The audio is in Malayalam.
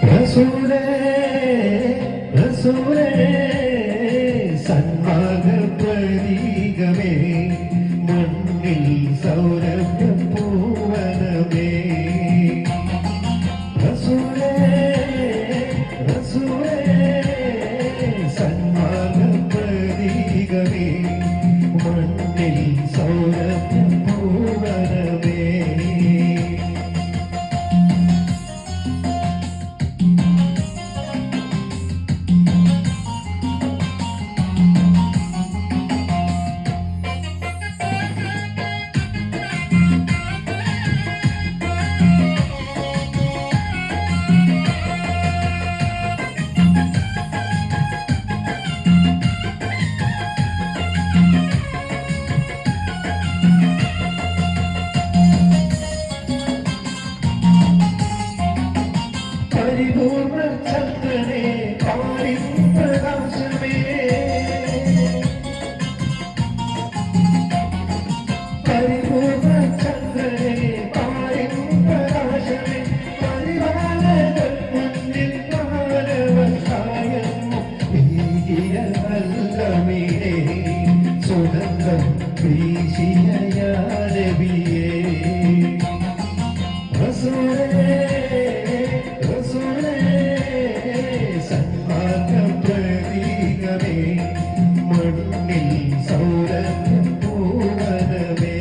റസൂലേ റസൂലേ സന്മാർഗ പ്രതീകമേ മണ്ണിൽ സൗരഭ്യ പൂവനമേ റസൂലേ റസൂലേ സന്മാർഗ പ്രതീകമേ മണ്ണിൽ സൗരഭ്യ പൂവനമേ പരിപൂർണ്ണ ചന്ദ്രനെ പാരിൻ പ്രകാശമേ പരിപൂർണ്ണ ചന്ദ്രനെ പാരിൻ പ്രകാശമേ പരിപാലകർ മുന്നിൽ മാനവസായം വീതിയ നല്ലമീനെ സുഗന്ധം വീശിയ നബിയേ റസൂലേ മണ്ണിൽ സൗരഭ്യ പൂവനമേ